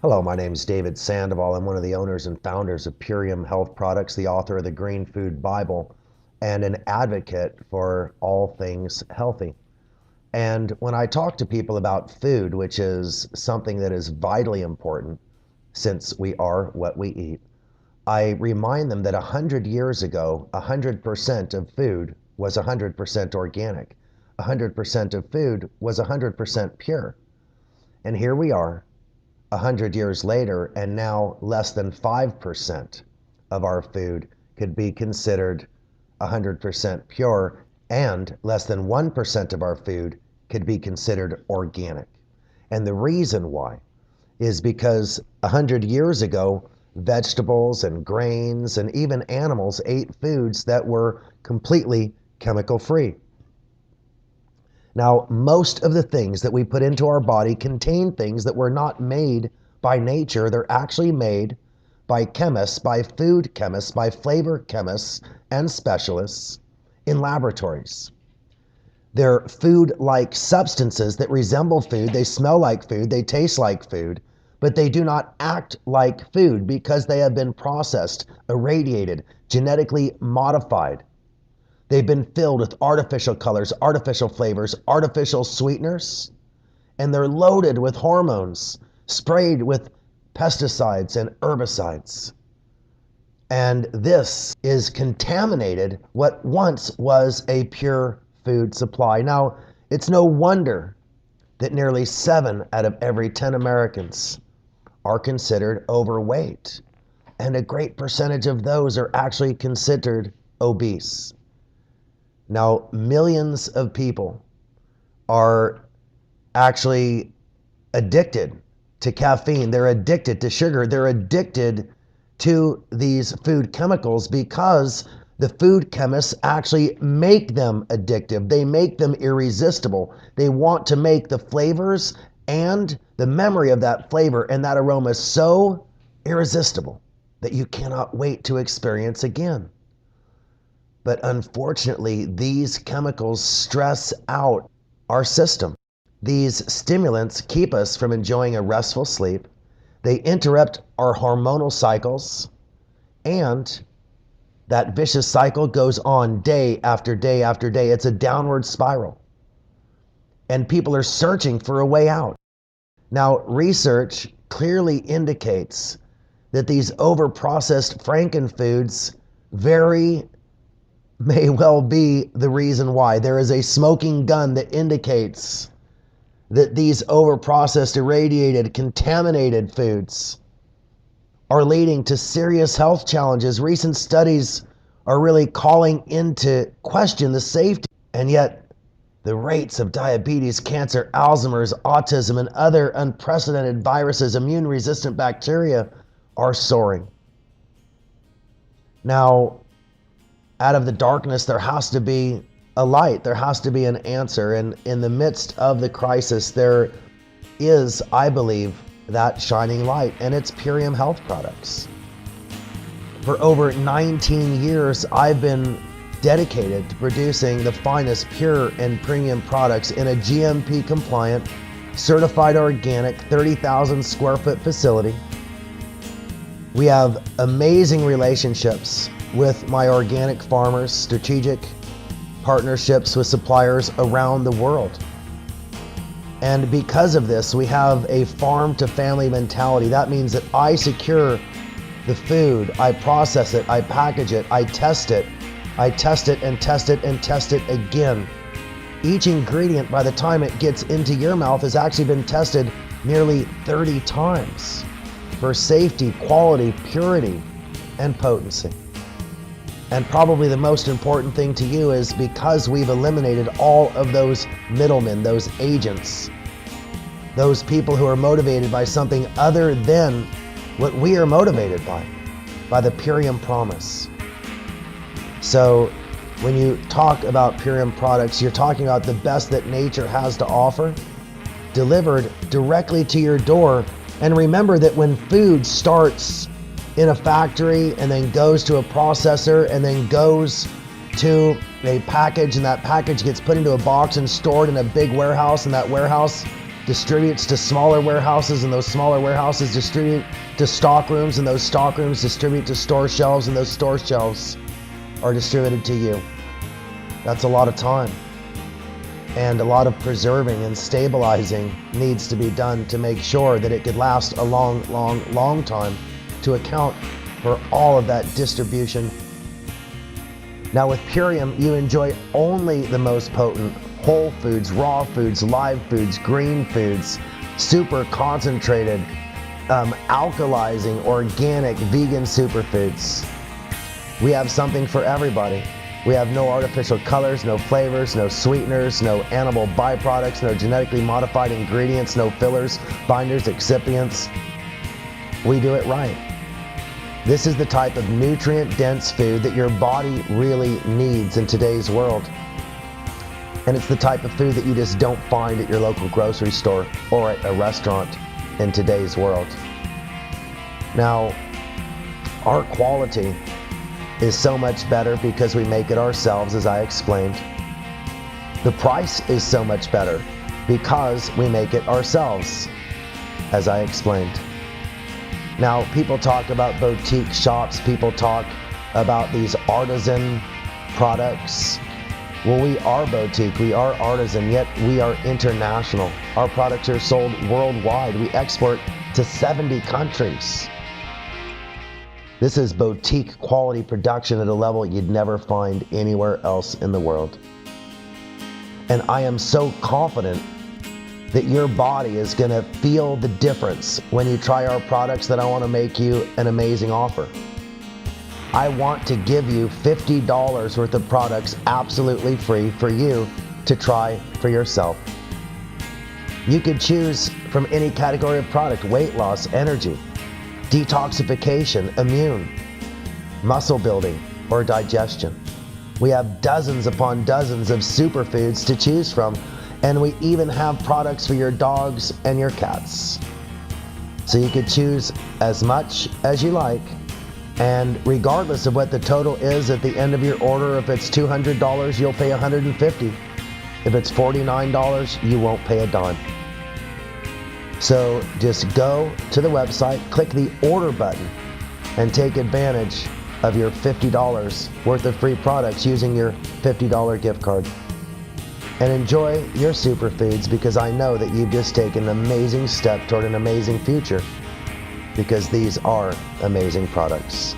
Hello, my name is David Sandoval. I'm one of the owners and founders of Purium Health Products, the author of the Green Food Bible, and an advocate for all things healthy. And when I talk to people about food, which is something that is vitally important since we are what we eat, I remind them that 100 years ago, 100% of food was 100% organic. 100% of food was 100% pure. And here we are, 100 years later, and now less than 5% of our food could be considered 100% pure, and less than 1% of our food could be considered organic. And the reason why is because 100 years ago, vegetables and grains and even animals ate foods that were completely chemical free. Now, most of the things that we put into our body contain things that were not made by nature. They're actually made by chemists, by food chemists, by flavor chemists and specialists in laboratories. They're food-like substances that resemble food. They smell like food. They taste like food, but they do not act like food because they have been processed, irradiated, genetically modified. They've been filled with artificial colors, artificial flavors, artificial sweeteners, and they're loaded with hormones, sprayed with pesticides and herbicides. And this is contaminated what once was a pure food supply. Now, it's no wonder that nearly 7 out of every 10 Americans are considered overweight, and a great percentage of those are actually considered obese. Now, millions of people are actually addicted to caffeine. They're addicted to sugar. They're addicted to these food chemicals because the food chemists actually make them addictive. They make them irresistible. They want to make the flavors and the memory of that flavor and that aroma so irresistible that you cannot wait to experience again. But unfortunately, these chemicals stress out our system. These stimulants keep us from enjoying a restful sleep. They interrupt our hormonal cycles, and that vicious cycle goes on day after day after day. It's a downward spiral, and people are searching for a way out. Now, research clearly indicates that these over-processed frankenfoods may well be the reason why. There is a smoking gun that indicates that these over-processed, irradiated, contaminated foods are leading to serious health challenges. Recent studies are really calling into question the safety, and yet the rates of diabetes, cancer, Alzheimer's, autism, and other unprecedented viruses, immune-resistant bacteria are soaring. Now, out of the darkness, there has to be a light. There has to be an answer. And in the midst of the crisis, there is, I believe, that shining light, and it's Purium Health Products. For over 19 years, I've been dedicated to producing the finest pure and premium products in a GMP-compliant, certified organic, 30,000 square foot facility. We have amazing relationships with my organic farmers, strategic partnerships with suppliers around the world. And because of this, we have a farm to family mentality. That means that I secure the food, I process it, I package it, I test it and test it and test it again. Each ingredient, by the time it gets into your mouth, has actually been tested nearly 30 times for safety, quality, purity, and potency. And probably the most important thing to you is because we've eliminated all of those middlemen, those agents, those people who are motivated by something other than what we are motivated by the Purium promise. So when you talk about Purium products, you're talking about the best that nature has to offer, delivered directly to your door. And remember that when food starts in a factory and then goes to a processor and then goes to a package, and that package gets put into a box and stored in a big warehouse, and that warehouse distributes to smaller warehouses, and those smaller warehouses distribute to stock rooms, and those stock rooms distribute to store shelves, and those store shelves are distributed to you. That's a lot of time. And a lot of preserving and stabilizing needs to be done to make sure that it could last a long, long, long time to account for all of that distribution. Now with Purium, you enjoy only the most potent whole foods, raw foods, live foods, green foods, super concentrated, alkalizing, organic, vegan superfoods. We have something for everybody. We have no artificial colors, no flavors, no sweeteners, no animal byproducts, no genetically modified ingredients, no fillers, binders, excipients. We do it right. This is the type of nutrient-dense food that your body really needs in today's world. And it's the type of food that you just don't find at your local grocery store or at a restaurant in today's world. Now, our quality is so much better because we make it ourselves, as I explained. The price is so much better because we make it ourselves, as I explained. Now, people talk about boutique shops, people talk about these artisan products. Well, we are boutique, we are artisan, yet we are international. Our products are sold worldwide. We export to 70 countries. This is boutique quality production at a level you'd never find anywhere else in the world. And I am so confident that your body is going to feel the difference when you try our products, that I want to make you an amazing offer. I want to give you $50 worth of products absolutely free for you to try for yourself. You could choose from any category of product: weight loss, energy, detoxification, immune, muscle building, or digestion. We have dozens upon dozens of superfoods to choose from, and we even have products for your dogs and your cats. So you could choose as much as you like, and regardless of what the total is at the end of your order, if it's $200, you'll pay $150. If it's $49, you won't pay a dime. So just go to the website, click the order button, and take advantage of your $50 worth of free products using your $50 gift card. And enjoy your superfoods, because I know that you've just taken an amazing step toward an amazing future, because these are amazing products.